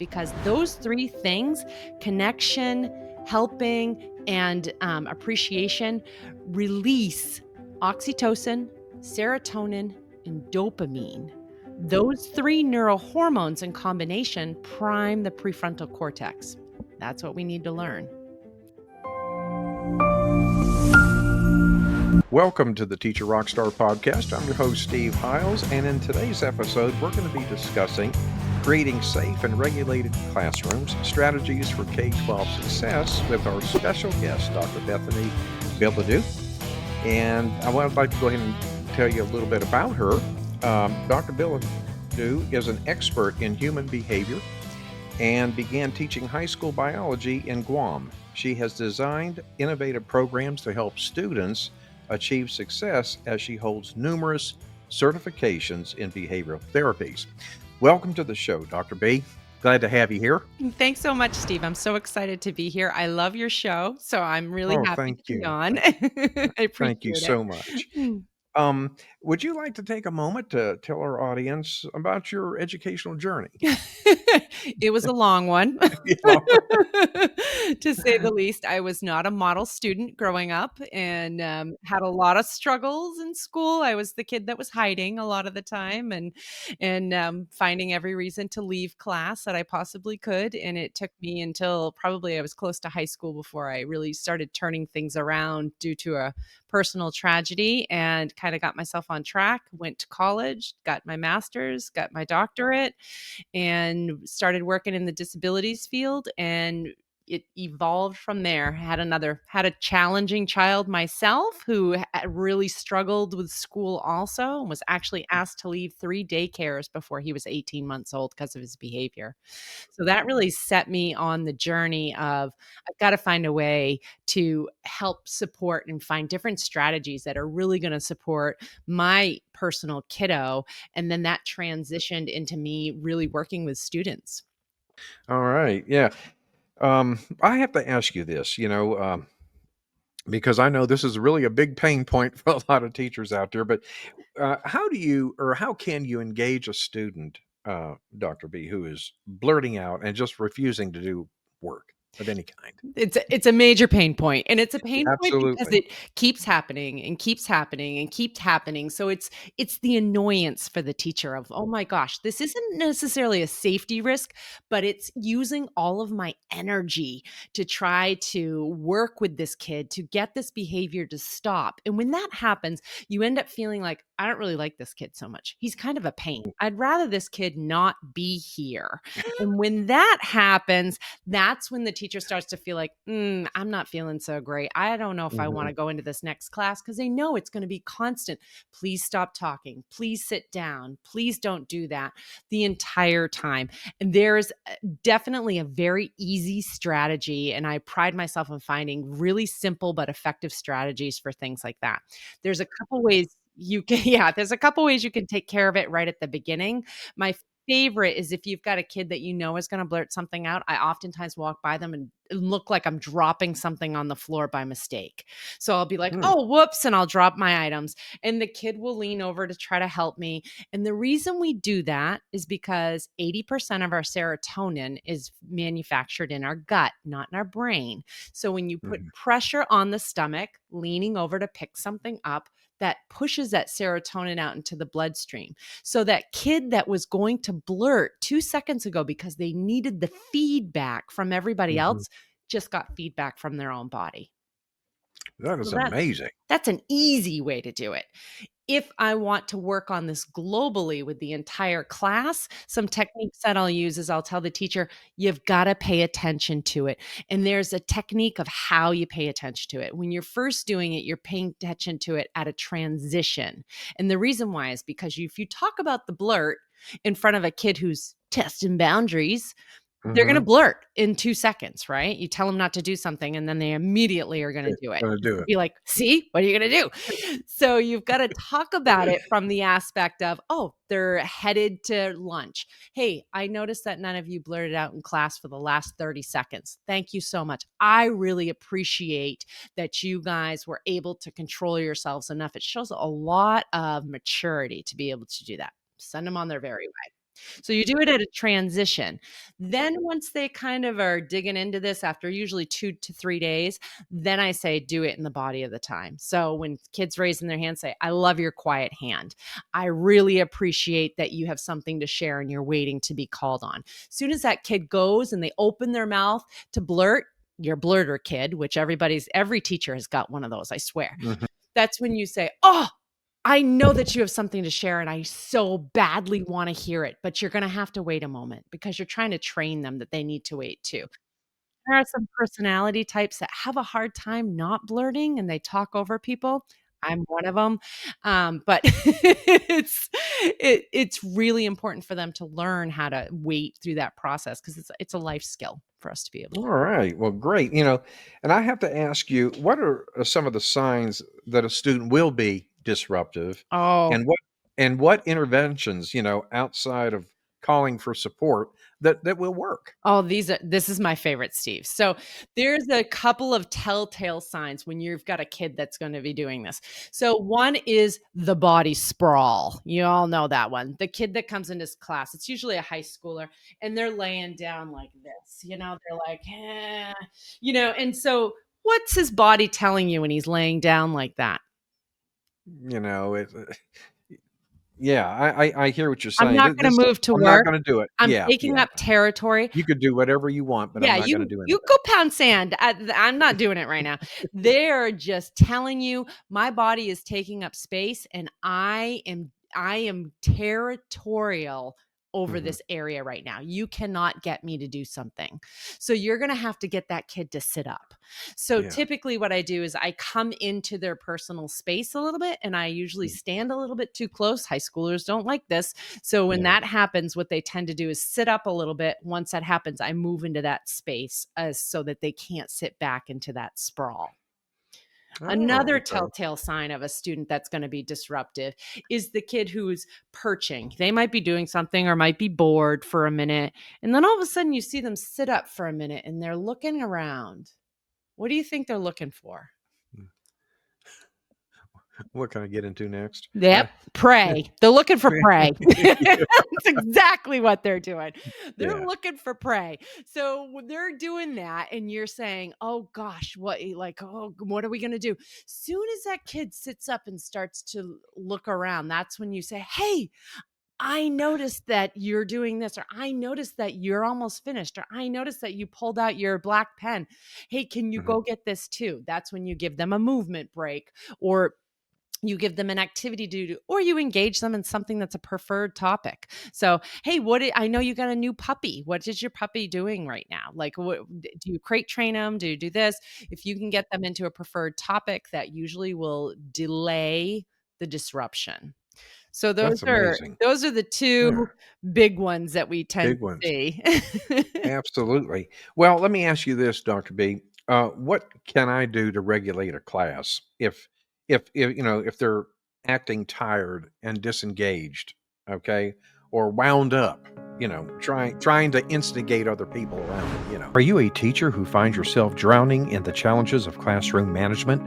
because those three things, connection, helping, and appreciation, release oxytocin, serotonin, and dopamine. Those three neurohormones in combination prime the prefrontal cortex. That's what we need to learn. Welcome to the Teacher RockStar podcast. I'm your host, Steve Hiles, and in today's episode, we're going to be discussing creating safe and regulated classrooms, strategies for K-12 success with our special guest, Dr. Bethany Bilodeau. And I would like to go ahead and tell you a little bit about her. Dr. Bilodeau is an expert in human behavior and began teaching high school biology in Guam. She has designed innovative programs to help students achieve success as she holds numerous certifications in behavioral therapies. Welcome to the show, Dr. B. Glad to have you here. Thanks so much, Steve. I'm so excited to be here. I love your show, so I'm really happy Thank to be you. on. I appreciate Thank you it. so much. Would you like to take a moment to tell our audience about your educational journey? It was a long one, Yeah. to say the least. I was not a model student growing up and had a lot of struggles in school. I was the kid that was hiding a lot of the time and finding every reason to leave class that I possibly could. And it took me until probably I was close to high school before I really started turning things around due to a personal tragedy and kind of got myself on track, went to college, got my master's, got my doctorate, and started working in the disabilities field, and it evolved from there. Had a challenging child myself who really struggled with school also, and was actually asked to leave 3 daycares before he was 18 months old because of his behavior. So that really set me on the journey of I've got to find a way to help support and find different strategies that are really going to support my personal kiddo. And then that transitioned into me really working with students. All right. Yeah. I have to ask you this, because I know this is really a big pain point for a lot of teachers out there, but how can you engage a student, Dr. B, who is blurting out and just refusing to do work of any kind? It's a major pain point, and it's a pain point because Absolutely. it keeps happening and keeps happening and keeps happening. So it's the annoyance for the teacher of, "Oh my gosh, this isn't necessarily a safety risk, but it's using all of my energy to try to work with this kid to get this behavior to stop." And when that happens, you end up feeling like, "I don't really like this kid so much. He's kind of a pain. I'd rather this kid not be here." And when that happens, that's when the teacher starts to feel like, I'm not feeling so great. I don't know if I want Mhm. to go into this next class, because they know it's going to be constant. Please stop talking. Please sit down. Please don't do that the entire time. And there's definitely a very easy strategy. And I pride myself on finding really simple but effective strategies for things like that. There's a couple ways there's a couple ways you can take care of it right at the beginning. My favorite is if you've got a kid that you know is going to blurt something out. I oftentimes walk by them and look like I'm dropping something on the floor by mistake. So I'll be like, Mm. "Oh, whoops," and I'll drop my items. And the kid will lean over to try to help me. And the reason we do that is because 80% of our serotonin is manufactured in our gut, not in our brain. So when you put Mhm. pressure on the stomach, leaning over to pick something up, that pushes that serotonin out into the bloodstream. So that kid that was going to blurt 2 seconds ago because they needed the feedback from everybody Mhm. else just got feedback from their own body. That So is amazing. that's an easy way to do it. If I want to work on this globally with the entire class, some techniques that I'll use is I'll tell the teacher, you've got to pay attention to it. And there's a technique of how you pay attention to it. When you're first doing it, you're paying attention to it at a transition. And the reason why is because if you talk about the blurt in front of a kid who's testing boundaries, they're gonna Mhm. blurt in 2 seconds, right? You tell them not to do something, and then they immediately are gonna do it. Gonna Just do to it. be like, "See? What are you gonna do?" So, you've gotta talk about it from the aspect of, "Oh, they're headed to lunch. Hey, I noticed that none of you blurted out in class for the last 30 seconds. Thank you so much. I really appreciate that you guys were able to control yourselves enough." It shows a lot of maturity to be able to do that. Send them on their very way. So you do it at a transition. Then once they kind of are digging into this after usually 2 to 3 days, then I say do it in the body of the time. So when kids raising their hand say, "I love your quiet hand. I really appreciate that you have something to share and you're waiting to be called on." As soon as that kid goes and they open their mouth to blurt, your blurter kid, which every teacher has got one of those, I swear. Mhm. That's when you say, "Oh, I know that you have something to share and I so badly want to hear it, but you're going to have to wait a moment," because you're trying to train them that they need to wait too. There are some personality types that have a hard time not blurting and they talk over people. I'm one of them. But it's really important for them to learn how to wait through that process because it's a life skill for us to be able to. All right. Well, great. And I have to ask you, what are some of the signs that a student will be disruptive, Oh, and what interventions, outside of calling for support that will work? Oh, this is my favorite, Steve. So there's a couple of telltale signs when you've got a kid that's going to be doing this. So one is the body sprawl. You all know that one. The kid that comes into class, it's usually a high schooler, and they're laying down like this. They're like, and so what's his body telling you when he's laying down like that? You know, it, yeah, I hear what you're I'm saying. not going to move to I'm not work. going to do it. I'm Yeah, taking yeah. up territory. You could do whatever you want, but I'm Yeah, not going to you do you anything. go pound sand. I'm not doing it right now. They're just telling you my body is taking up space and I am territorial over Hmm. this area right now. You cannot get me to do something. So you're going to have to get that kid to sit up. So Yeah, typically what I do is I come into their personal space a little bit and I usually mm, stand a little bit too close. High schoolers don't like this. So when yeah. that happens, what they tend to do is sit up a little bit. Once that happens, I move into that space so that they can't sit back into that sprawl. Oh, Another okay. telltale sign of a student that's going to be disruptive is the kid who's perching. They might be doing something or might be bored for a minute. And then all of a sudden, you see them sit up for a minute and they're looking around. What do you think they're looking for? Mm. What can I get into next? Yep, prey. They're looking for prey. That's exactly what they're doing. They're Yeah. looking for prey. So when they're doing that and you're saying, "Oh gosh, what are we going to do?" Soon as that kid sits up and starts to look around, that's when you say, "Hey, I noticed that you're doing this, or I noticed that you're almost finished, or I noticed that you pulled out your black pen. Hey, can you Mhm. go get this too?" That's when you give them a movement break, or you give them an activity to do, or you engage them in something that's a preferred topic. So, hey, I know you got a new puppy. What is your puppy doing right now? Like, do you crate train them? Do you do this? If you can get them into a preferred topic, that usually will delay the disruption. So those That's are amazing. those are the Yeah, two big ones that we tend big to ones. see. Absolutely. Well, let me ask you this, Dr. B. What can I do to regulate a class if they're acting tired and disengaged, okay, or wound up, trying to instigate other people around them. Are you a teacher who finds yourself drowning in the challenges of classroom management?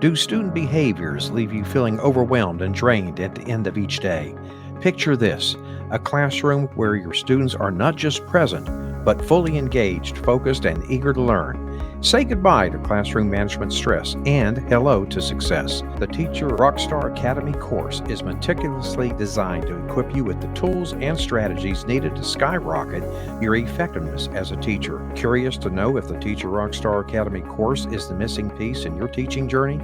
Do student behaviors leave you feeling overwhelmed and drained at the end of each day? Picture this: a classroom where your students are not just present, but fully engaged, focused, and eager to learn. Say goodbye to classroom management stress and hello to success. The Teacher RockStar Academy course is meticulously designed to equip you with the tools and strategies needed to skyrocket your effectiveness as a teacher. Curious to know if the Teacher RockStar Academy course is the missing piece in your teaching journey?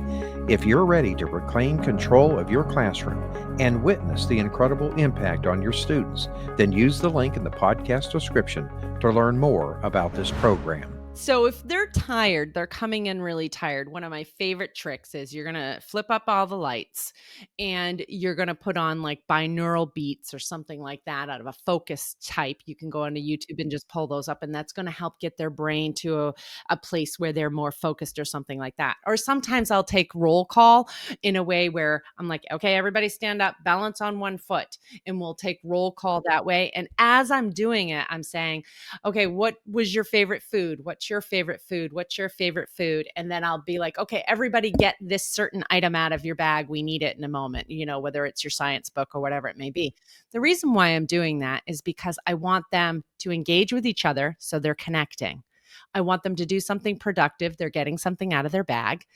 If you're ready to reclaim control of your classroom and witness the incredible impact on your students, then use the link in the podcast description to learn more about this program. So if they're tired, they're coming in really tired. One of my favorite tricks is you're going to flip up all the lights and you're going to put on like binaural beats or something like that out of a focus type. You can go onto YouTube and just pull those up, and that's going to help get their brain to a place where they're more focused or something like that. Or sometimes I'll take roll call in a way where I'm like, "Okay, everybody stand up, balance on one foot," and we'll take roll call that way. And as I'm doing it, I'm saying, "Okay, what was your favorite food? What what's your favorite food? What's your favorite food? And then I'll be like, okay, everybody get this certain item out of your bag. We need it in a moment, whether it's your science book or whatever it may be. The reason why I'm doing that is because I want them to engage with each other so they're connecting. I want them to do something productive. They're getting something out of their bag.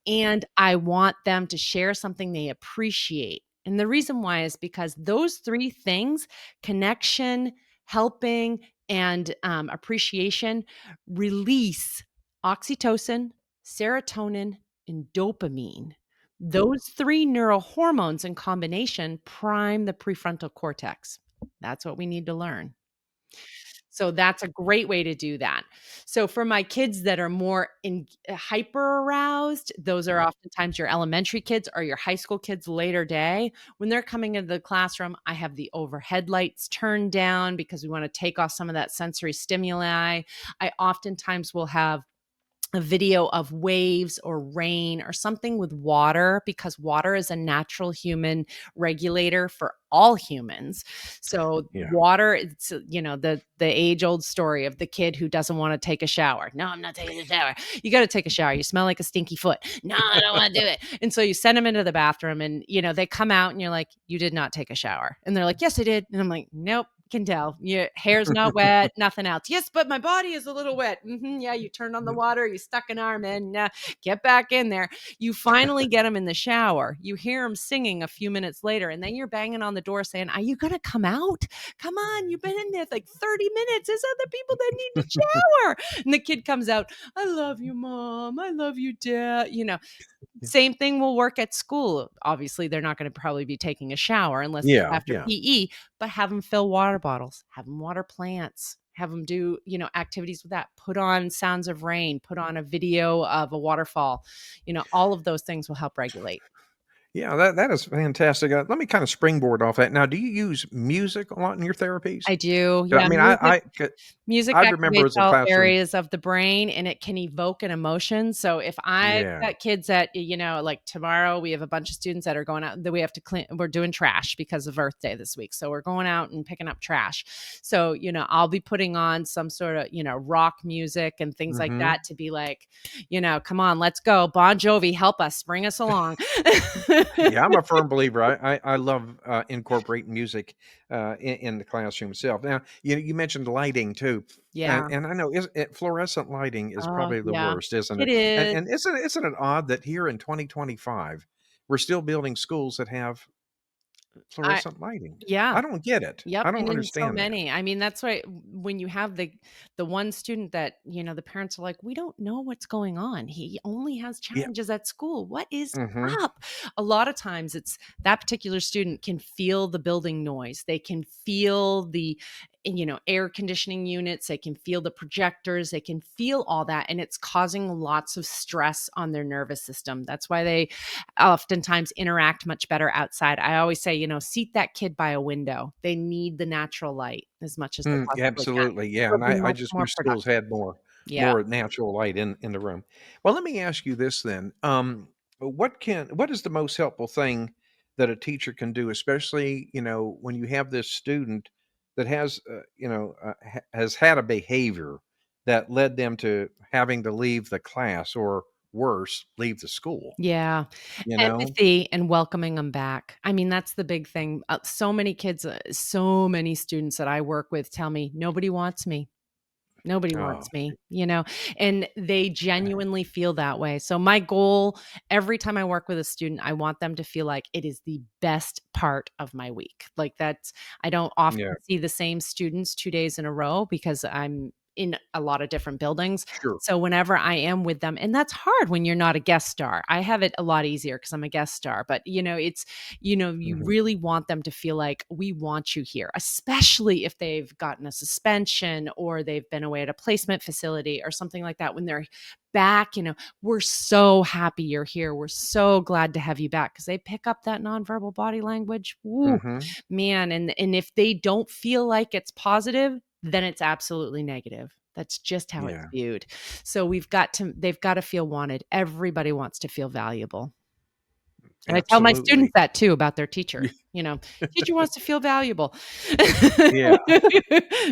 And I want them to share something they appreciate. And the reason why is because those three things, connection, helping, and appreciation, release oxytocin, serotonin, and dopamine. Those three neurohormones in combination prime the prefrontal cortex. That's what we need to learn. So that's a great way to do that. So for my kids that are more hyper aroused, those are oftentimes your elementary kids or your high school kids later day. When they're coming into the classroom, I have the overhead lights turned down because we want to take off some of that sensory stimuli. I oftentimes will have a video of waves or rain or something with water, because water is a natural human regulator for all humans. So Yeah. water, it's the age old story of the kid who doesn't want to take a shower. No, I'm not taking a shower. You got to take a shower. You smell like a stinky foot. No, I don't want to do it. And so you send them into the bathroom and they come out and you're like, you did not take a shower. And they're like, yes, I did. And I'm like, nope. Can tell your hair's not wet, nothing else. Yes, but my body is a little wet. Yeah, you turned on the water, you stuck an arm in, get back in there. You finally get them in the shower. You hear them singing a few minutes later, and then you're banging on the door saying, are you going to come out? Come on, you've been in there like 30 minutes. There's other people that need to shower. And the kid comes out, I love you, Mom. I love you, Dad. Same thing will work at school. Obviously, they're not going to probably be taking a shower unless it's Yeah, after yeah. PE, but have them fill water bottles, have them water plants, have them do, activities with that, put on sounds of rain, put on a video of a waterfall. All of those things will help regulate. Yeah, that is fantastic. Let me kind of springboard off that. Now, do you use music a lot in your therapies? I do. I Yeah, mean, music I remember activates as a all classroom. areas of the brain, and it can evoke an emotion. So if I've Yeah. got kids that, like tomorrow we have a bunch of students that are going out that we have to clean. We're doing trash because of Earth Day this week. So we're going out and picking up trash. So, I'll be putting on some sort of, rock music and things like Hmm. that to be like, come on, let's go. Bon Jovi, help us, bring us along. Yeah, I'm a firm believer. I love incorporating music in the classroom itself. Now, you mentioned lighting too, Yeah. and I know fluorescent lighting is Oh, probably the yeah. worst, isn't It it? And is. and isn't it odd that here in 2025 we're still building schools that have I fluorescent lighting? Yeah. I don't get it. Yep, I don't and in so understand that. many. I mean, that's why when you have the one student that, the parents are like, "We don't know what's going on. He only has Yeah. challenges at school. What is Hmm. up?" A lot of times it's that particular student can feel the building noise. They can feel the air conditioning units, they can feel the projectors, they can feel all that, and it's causing lots of stress on their nervous system. That's why they oftentimes interact much better outside. I always say, seat that kid by a window. They need the natural light as much as they possibly can. Absolutely, yeah. They'll And be I much just more wish schools productive. had Yeah. more natural light in the room. Well, let me ask you this then. What is the most helpful thing that a teacher can do, especially, when you have this student that has has had a behavior that led them to having to leave the class, or worse, leave the school, Yeah. you know? Empathy and welcoming them back. I mean, that's the big thing. So many kids, so many students that I work with tell me, nobody wants me. Nobody Oh, wants me, and they genuinely feel that way. So my goal every time I work with a student, I want them to feel like it is the best part of my week. Like I don't yeah, often see the same students 2 days in a row because I'm in a lot of different buildings. sure. So whenever I am with them, and that's hard when you're not a guest star. I have it a lot easier because I'm a guest star, but it's, you Mhm, really want them to feel like we want you here, especially if they've gotten a suspension or they've been away at a placement facility or something like that. When they're back, we're so happy you're here. We're so glad to have you back because they pick up that nonverbal body language. Woo, mhm, man. And if they don't feel like it's positive, then it's absolutely negative. That's just how it's yeah. viewed. So they've got to feel wanted. Everybody wants to feel valuable. And I tell my Absolutely. students that too about their teacher, you know, "Teacher wants to feel valuable." Yeah.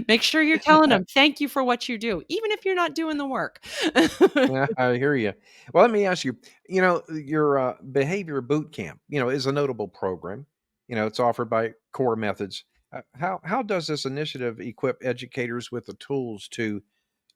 Make sure you're telling them, "Thank you for what you do," even if you're not doing the work. Yeah, I hear you. Well, let me ask you, your Behavior Bootcamp, is a notable program. It's offered by Core Methods. How does this initiative equip educators with the tools to,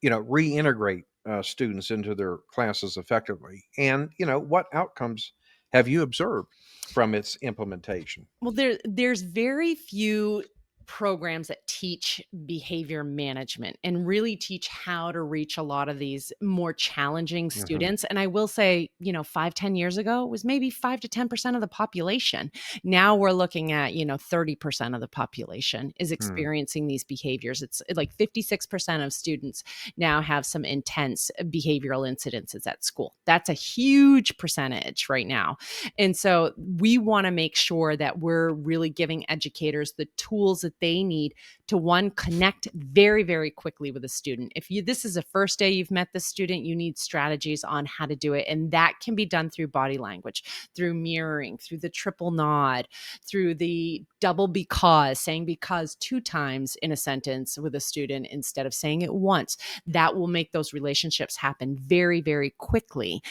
reintegrate students into their classes effectively? And, what outcomes have you observed from its implementation? Well, there's very few programs that teach behavior management and really teach how to reach a lot of these more challenging Hmm. students. And I will say, 5, 10 years ago, it was maybe 5 to 10% of the population. Now we're looking at, 30% of the population is Hmm. experiencing these behaviors. It's like 56% of students now have some intense behavioral incidences at school. That's a huge percentage right now. And so we want to make sure that we're really giving educators the tools that they need to, one, connect very, very quickly with a student. If this is the first day you've met the student, you need strategies on how to do it. And that can be done through body language, through mirroring, through the triple nod, through the double because, saying because 2 times in a sentence with a student instead of saying it once. That will make those relationships happen very, very quickly.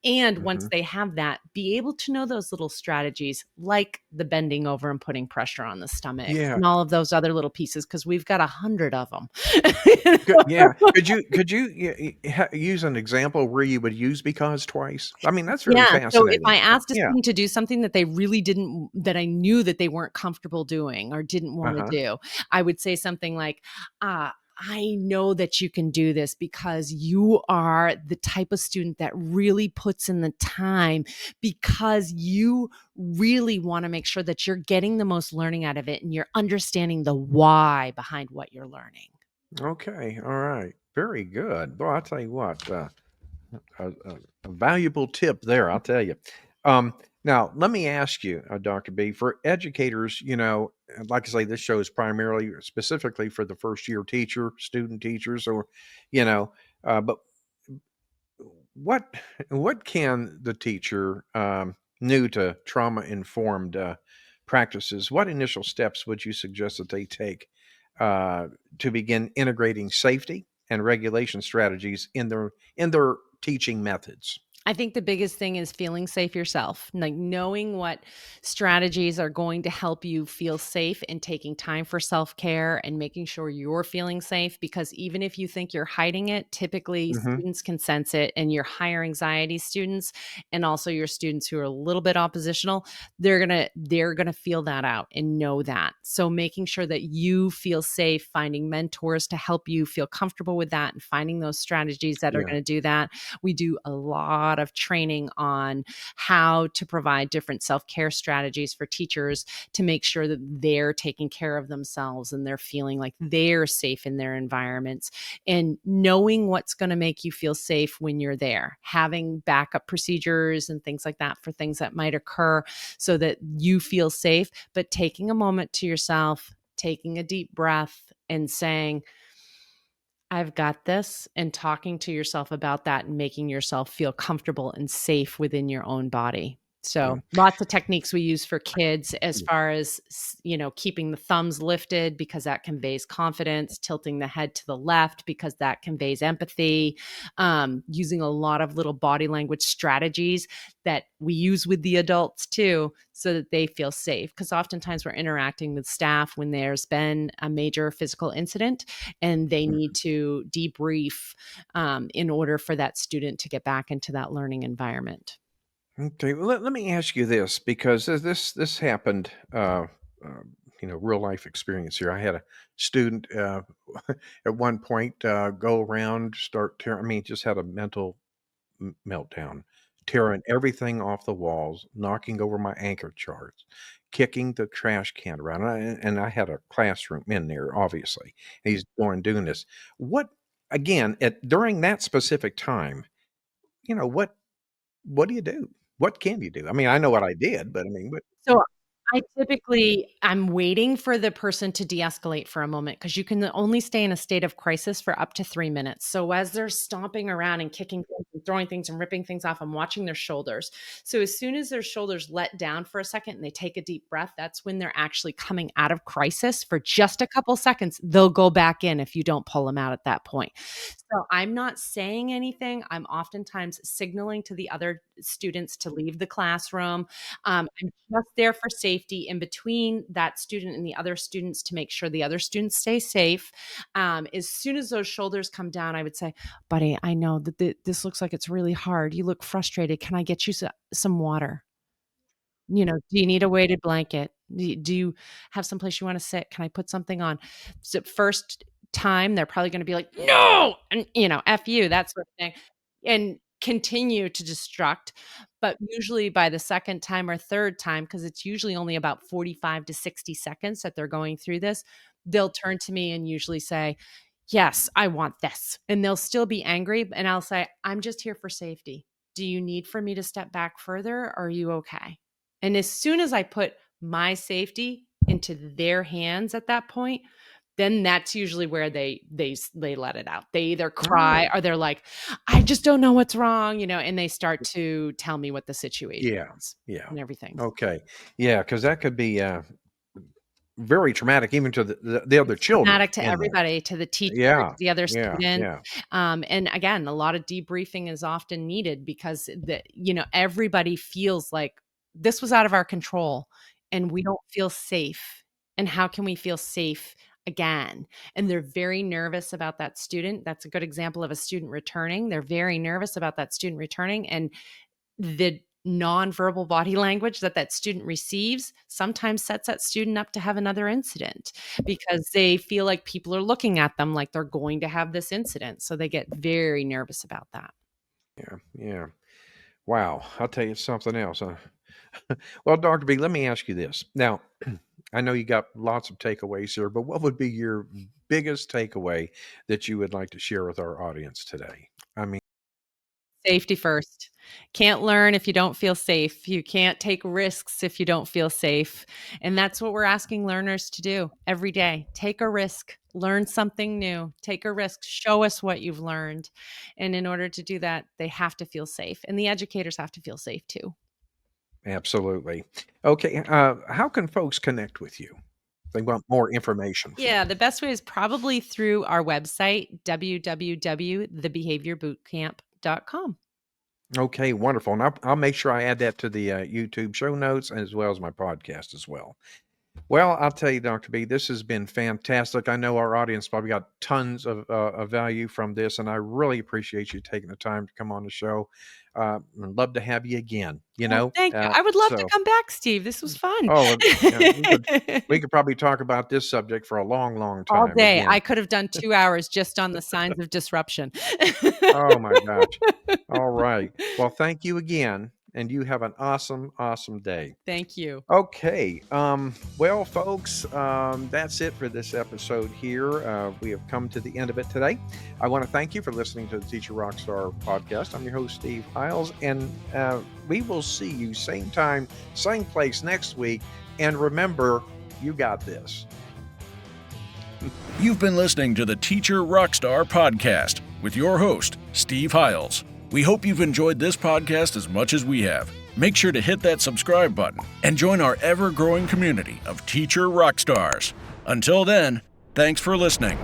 And once Hmm. they have that, be able to know those little strategies like the bending over and putting pressure on the stomach Yeah. and all of those other little pieces, because we've got 100 of them. Good, yeah. Could you use an example where you would use "because" twice? I mean, that's very Yeah, so if fascinating I to me. asked a Yeah. student to do something that they really didn't that I knew that they weren't comfortable doing or didn't wanna Uh-huh. do, I would say something like, "I know that you can do this because you are the type of student that really puts in the time because you really wanna make sure that you're getting the most learning out of it and you're understanding the why behind what you're learning." Okay, alright. Very good. Boy, I'll tell you what, a valuable tip there, I'll tell you. Now let me ask you, Dr. B, for educators, like I say, this show is primarily specifically for the first year student teachers, or, you know, but what what can the teacher, new to trauma informed practices, what initial steps would you suggest that they take uh, to begin integrating safety and regulation strategies in their teaching methods? I think the biggest thing is feeling safe yourself, like knowing what strategies are going to help you feel safe and taking time for self care and making sure you're feeling safe. Because even if you think you're hiding it, typically Hmm. students can sense it, and your higher anxiety students and also your students who are a little bit oppositional, they're gonna feel that out and know that. So making sure that you feel safe, finding mentors to help you feel comfortable with that, and finding those strategies that are Yeah, going to do that. We do a lot of training on how to provide different self-care strategies for teachers to make sure that they're taking care of themselves and they're feeling like they're safe in their environments, and knowing what's going to make you feel safe when you're there, having backup procedures and things like that for things that might occur so that you feel safe, but taking a moment to yourself, taking a deep breath and saying, I've got this, and talking to yourself about that and making yourself feel comfortable and safe within your own body. yeah, So, lots of techniques we use for kids as yeah, far as, keeping the thumbs lifted because that conveys confidence, tilting the head to the left because that conveys empathy, using a lot of little body language strategies that we use with the adults too so that they feel safe. Because oftentimes we're interacting with staff when there's been a major physical incident and they yeah. need to debrief in order for that student to get back into that learning environment. Okay, well, let me ask you this, because this happened, uh, real life experience here. I had a student at one point go around, start tearing. I mean, just had a mental meltdown, tearing everything off the walls, knocking over my anchor charts, kicking the trash can around. And I had a classroom in there, obviously. He's going doing this. What again at during that specific time? What do you do? What can you do? I mean, I know what I did, but I mean, what? So I'm waiting for the person to de-escalate for a moment because you can only stay in a state of crisis for up to 3 minutes. So as they're stomping around and kicking things and throwing things and ripping things off. I'm watching their shoulders. So as soon as their shoulders let down for a second and they take a deep breath, that's when they're actually coming out of crisis for just a couple seconds. They'll go back in if you don't pull them out at that point. So I'm not saying anything. I'm oftentimes signaling to the other students to leave the classroom. I'm just there for safety in between that student and the other students to make sure the other students stay safe. As soon as those shoulders come down, I would say, buddy, I know that this looks like it's really hard. You look frustrated. Can I get you some water? Do you need a weighted blanket? Do you have someplace you want to sit? Can I put something on? So first time, they're probably going to be like, no, and F you, that sort of thing, and continue to destruct. But usually by the second time or third time, because it's usually only about 45 to 60 seconds that they're going through this, they'll turn to me and usually say, yes, I want this. And they'll still be angry. And I'll say, I'm just here for safety. Do you need for me to step back further? Or are you okay? And as soon as I put my safety into their hands at that point, then that's usually where they let it out. They either cry or they're like, I just don't know what's wrong, and they start to tell me what the situation is and everything. Okay. Yeah, because that could be very traumatic even to the other children. Traumatic to everybody, to the teacher, to the other student. Yeah. And again, a lot of debriefing is often needed because everybody feels like this was out of our control and we don't feel safe. And how can we feel safe again? And they're very nervous about that student. That's a good example of a student returning. They're very nervous about that student returning, and the nonverbal body language that student receives sometimes sets that student up to have another incident because they feel like people are looking at them like they're going to have this incident. So they get very nervous about that. Yeah. Wow. I'll tell you something else. Well, Dr. B, let me ask you this. Now, I know you got lots of takeaways here, but what would be your biggest takeaway that you would like to share with our audience today? I mean, safety first. Can't learn if you don't feel safe. You can't take risks if you don't feel safe. And that's what we're asking learners to do every day. Take a risk, learn something new, take a risk, show us what you've learned. And in order to do that, they have to feel safe. And the educators have to feel safe too. absolutely. Okay. How can folks connect with you? They want more information. Yeah, the best way is probably through our website, www.thebehaviorbootcamp.com. Okay, wonderful. And I'll make sure I add that to the YouTube show notes as well as my podcast as well. Well, I'll tell you, Dr. B, this has been fantastic. I know our audience probably got tons of value from this, and I really appreciate you taking the time to come on the show. I'd love to have you again, Thank you. I would love to come back, Steve. This was fun. We could probably talk about this subject for a long, long time. All day. Again. I could have done 2 hours just on the signs of disruption. Oh, my gosh. All right. Well, thank you again. And you have an awesome, awesome day. Thank you. Okay. Well, folks, that's it for this episode here. We have come to the end of it today. I want to thank you for listening to the Teacher RockStar podcast. I'm your host, Steve Hiles, and we will see you same time, same place next week. And remember, you got this. You've been listening to the Teacher RockStar podcast with your host, Steve Hiles. We hope you've enjoyed this podcast as much as we have. Make sure to hit that subscribe button and join our ever-growing community of Teacher Rockstars. Until then, thanks for listening.